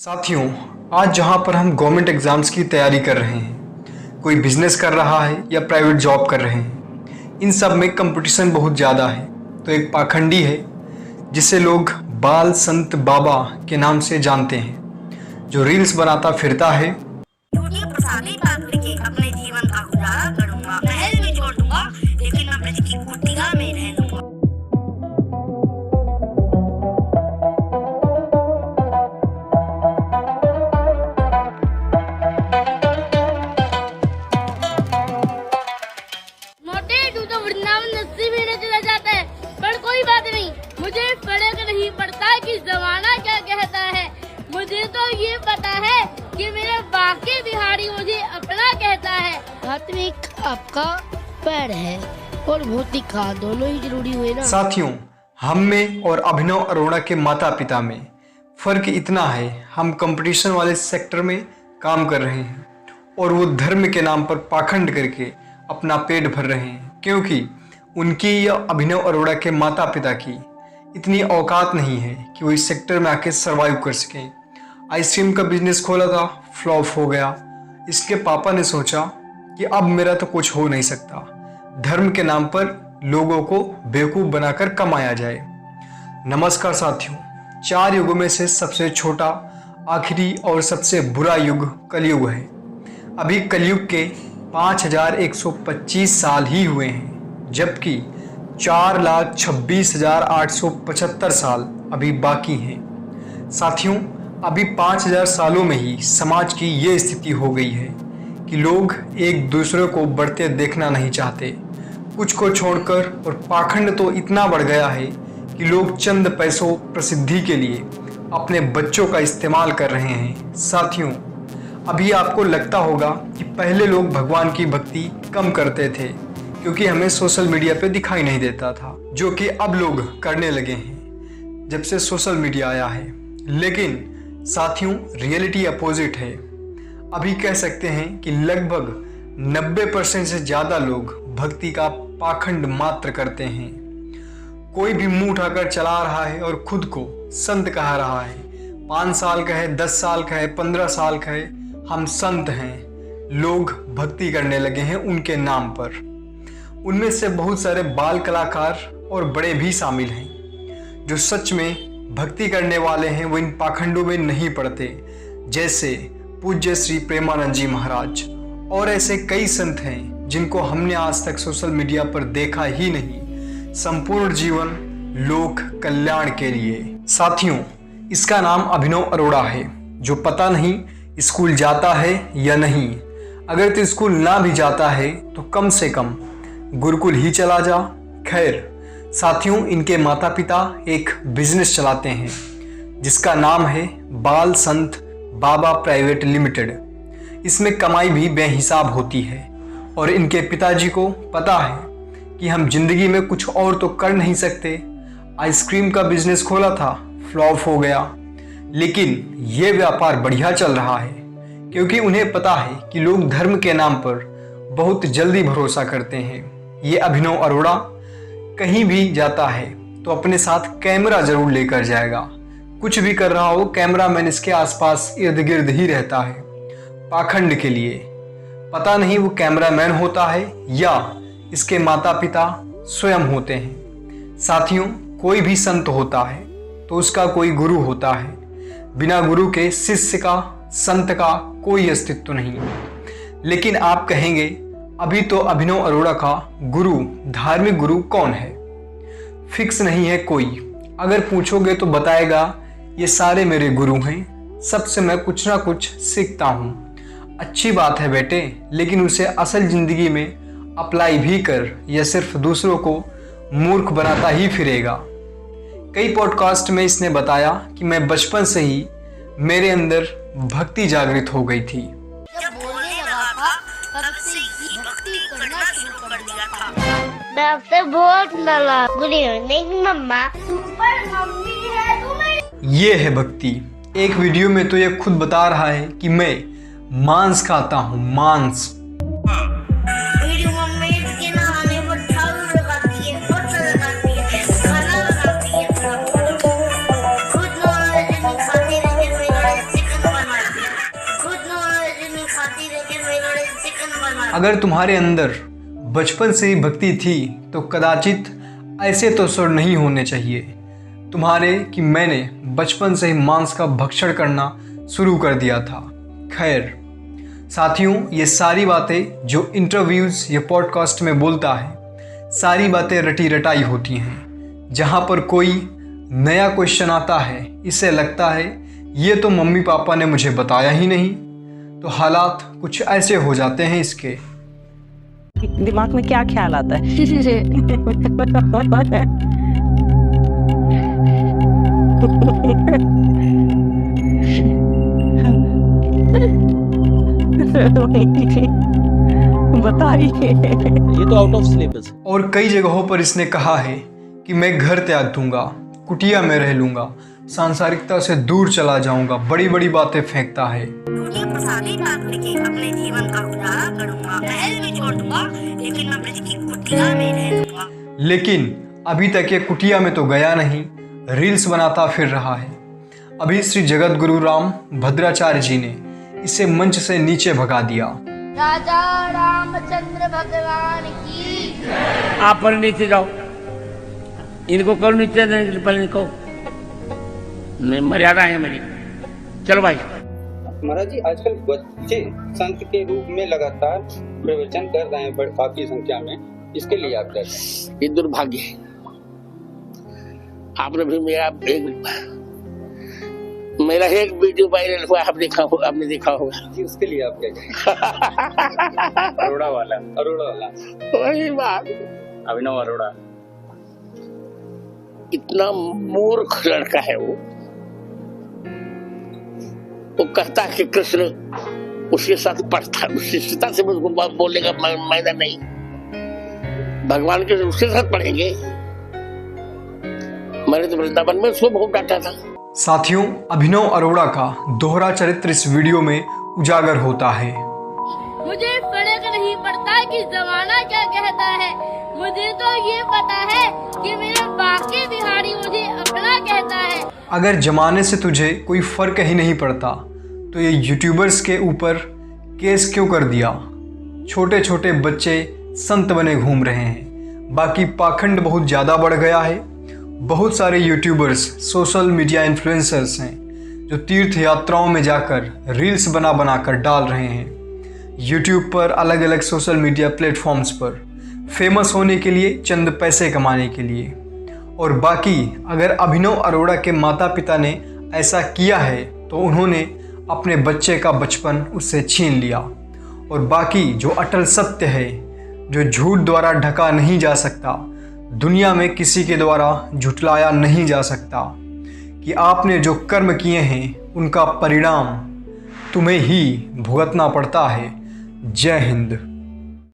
साथियों, आज जहां पर हम गवर्नमेंट एग्ज़ाम्स की तैयारी कर रहे हैं, कोई बिजनेस कर रहा है या प्राइवेट जॉब कर रहे हैं, इन सब में कंपटीशन बहुत ज़्यादा है। तो एक पाखंडी है जिसे लोग बाल संत बाबा के नाम से जानते हैं, जो रील्स बनाता फिरता है। झूठी फसाने बात करके अपने जीवन का गुजारा करूंगा। महल में छोड़ दूंगा लेकिन मैं ब्रज की कुटिया में रह लूंगा। मोटे तू तो वृंदावन नस्सी पीने चला जाता है, पर कोई बात नहीं, मुझे फर्क नहीं पड़ता कि जमाना क्या कहता है। मुझे तो ये पता है कि मेरे बाकी बिहारी मुझे अपना कहता है। आत्मिक आपका पैर है और भौतिक का दोनों ही जरूरी हुए ना। साथियों, हम में और अभिनव अरोड़ा के माता पिता में फ़र्क इतना है, हम कंपटीशन वाले सेक्टर में काम कर रहे हैं और वो धर्म के नाम पर पाखंड करके अपना पेट भर रहे हैं, क्योंकि उनकी या अभिनव अरोड़ा के माता पिता की इतनी औकात नहीं है कि वो इस सेक्टर में आके सर्वाइव कर सकें। आइसक्रीम का बिजनेस खोला था, फ्लॉप हो गया। इसके पापा ने सोचा कि अब मेरा तो कुछ हो नहीं सकता, धर्म के नाम पर लोगों को बेवकूफ़ बनाकर कमाया जाए। नमस्कार साथियों, 4 युगों में से सबसे छोटा, आखिरी और सबसे बुरा युग कलयुग है। अभी कलयुग के 5125 साल ही हुए हैं, जबकि 4,26,875 साल अभी बाकी हैं। साथियों, अभी 5000 सालों में ही समाज की ये स्थिति हो गई है कि लोग एक दूसरे को बढ़ते देखना नहीं चाहते। कुछ को छोड़कर, और पाखंड तो इतना बढ़ गया है कि लोग चंद पैसों प्रसिद्धि के लिए अपने बच्चों का इस्तेमाल कर रहे हैं। साथियों, अभी आपको लगता होगा कि पहले लोग भगवान की भक्ति कम करते थे क्योंकि हमें सोशल मीडिया पे दिखाई नहीं देता था, जो कि अब लोग करने लगे हैं जब से सोशल मीडिया आया है। लेकिन साथियों, रियलिटी अपोजिट है। अभी कह सकते हैं कि लगभग 90% से ज़्यादा लोग भक्ति का पाखंड मात्र करते हैं। कोई भी मुंह उठाकर चला रहा है और खुद को संत कहा रहा है। 5 साल का है, 10 साल का है, 15 साल का है, हम संत हैं। लोग भक्ति करने लगे हैं उनके नाम पर। उनमें से बहुत सारे बाल कलाकार और बड़े भी शामिल हैं। जो सच में भक्ति करने वाले हैं वो इन पाखंडों में नहीं पड़ते, जैसे पूज्य श्री प्रेमानंद जी महाराज। और ऐसे कई संत हैं जिनको हमने आज तक सोशल मीडिया पर देखा ही नहीं, संपूर्ण जीवन लोक कल्याण के लिए। साथियों, इसका नाम अभिनव अरोड़ा है, जो पता नहीं स्कूल जाता है या नहीं। अगर तो स्कूल ना भी जाता है तो कम से कम गुरुकुल ही चला जा। खैर साथियों, इनके माता पिता एक बिजनेस चलाते हैं जिसका नाम है बाल संत बाबा प्राइवेट लिमिटेड। इसमें कमाई भी बेहिसाब होती है और इनके पिताजी को पता है कि हम जिंदगी में कुछ और तो कर नहीं सकते। आइसक्रीम का बिजनेस खोला था, फ्लॉप हो गया, लेकिन ये व्यापार बढ़िया चल रहा है क्योंकि उन्हें पता है कि लोग धर्म के नाम पर बहुत जल्दी भरोसा करते हैं। ये अभिनव अरोड़ा कहीं भी जाता है तो अपने साथ कैमरा जरूर लेकर जाएगा। कुछ भी कर रहा हो, कैमरामैन इसके आसपास इर्द गिर्द ही रहता है, पाखंड के लिए। पता नहीं वो कैमरामैन होता है या इसके माता पिता स्वयं होते हैं। साथियों, कोई भी संत होता है तो उसका कोई गुरु होता है। बिना गुरु के शिष्य का, संत का कोई अस्तित्व नहीं। लेकिन आप कहेंगे, अभी तो अभिनव अरोड़ा का गुरु, धार्मिक गुरु कौन है? फिक्स नहीं है कोई। अगर पूछोगे तो बताएगा, ये सारे मेरे गुरु हैं, सबसे मैं कुछ ना कुछ सीखता हूँ। अच्छी बात है बेटे, लेकिन उसे असल जिंदगी में अप्लाई भी कर, या सिर्फ दूसरों को मूर्ख बनाता ही फिरेगा। कई पॉडकास्ट में इसने बताया कि मैं बचपन से ही मेरे अंदर भक्ति जागृत हो गई थी। जब बोलने लगा था तब से ही भक्ति करना शुरू कर दिया था। मैं आपसे बहुत नाराज। गुड इवनिंग मम्मा। पर मम्मी है तुम्हें। ये है भक्ति। एक वीडियो में तो ये खुद बता रहा है कि मैं मांस खाता हूँ, मांस। मेरी मम्मी के नहाने पर झाड़ू लगाती है, पोछा लगाती है, खाना बनाती है, खुद नॉनवेज नहीं खाती लेकिन मेरे चिकन अगर तुम्हारे अंदर बचपन से ही भक्ति थी तो कदाचित ऐसे तो स्वर नहीं होने चाहिए तुम्हारे कि मैंने बचपन से ही मांस का भक्षण करना शुरू कर दिया था। खैर साथियों, ये सारी बातें जो इंटरव्यूज़ या पॉडकास्ट में बोलता है, सारी बातें रटी रटाई होती हैं। जहाँ पर कोई नया क्वेश्चन आता है, इसे लगता है ये तो मम्मी पापा ने मुझे बताया ही नहीं, तो हालात कुछ ऐसे हो जाते हैं इसके। दिमाग में क्या ख्याल आता है? बताइए। ये तो आउट ऑफ सिलेबस। और कई जगहों पर इसने कहा है कि मैं घर त्याग दूंगा, कुटिया में रह लूंगा, सांसारिकता से दूर चला जाऊंगा, बड़ी बड़ी बातें फेंकता है। दूधी प्रसादी पाक लिखे अपने जीवन का गुजारा करूंगा, महल में छोड़ दूंगा लेकिन मैं ब्रज की कुटिया में रह लूंगा। लेकिन अभी तक ये कुटिया में तो गया नहीं, रील्स बनाता फिर रहा है। अभी श्री जगत गुरु राम भद्राचार्य जी ने इसे मंच से नीचे भगा दिया। राजा रामचंद्र भगवान की। आप पर नीचे जाओ, इनको करो नीचे, पहले इनको नहीं, मर्यादा है मेरी। चलो भाई। महाराज जी, आजकल बच्चे संत के रूप में लगातार प्रवचन कर रहे हैं काफी संख्या में, इसके लिए आप क्या कहें? ये दुर्भाग्य है। आपने भी मेरा एक वीडियो वायरल हुआ, आपने देखा होगा जी, उसके लिए आप क्या कहें? अरोड़ा वाला वही बात। अभिनव अरोड़ा इतना मूर्ख लड़का है वो कहता है कि कृष्ण उसके साथ पढ़ता, उसकी सीता से मुझको बोलने का मायना नहीं, भगवान के उसके साथ पढ़ेंगे। मैंने तो वृंदावन में उसको बहुत डांटा था। साथियों, अभिनव अरोड़ा का दोहरा चरित्र इस वीडियो में उजागर होता है। मुझे फर्क नहीं पड़ता कि जमाना क्या कहता है, मुझे तो ये पता है कि मेरे बाकी बिहारी मुझे अपना कहता है। अगर जमाने से तुझे कोई फर्क ही नहीं पड़ता तो ये यूट्यूबर्स के ऊपर केस क्यों कर दिया? छोटे छोटे बच्चे संत बने घूम रहे हैं, बाकी पाखंड बहुत ज़्यादा बढ़ गया है। बहुत सारे यूट्यूबर्स सोशल मीडिया इन्फ्लुएंसर्स हैं जो तीर्थ यात्राओं में जाकर रील्स बना कर डाल रहे हैं यूट्यूब पर, अलग अलग सोशल मीडिया प्लेटफॉर्म्स पर, फेमस होने के लिए, चंद पैसे कमाने के लिए। और बाकी अगर अभिनव अरोड़ा के माता पिता ने ऐसा किया है तो उन्होंने अपने बच्चे का बचपन उससे छीन लिया। और बाकी जो अटल सत्य है, जो झूठ द्वारा ढका नहीं जा सकता, दुनिया में किसी के द्वारा झुटलाया नहीं जा सकता, कि आपने जो कर्म किए हैं उनका परिणाम तुम्हें ही भुगतना पड़ता है। जय हिंद।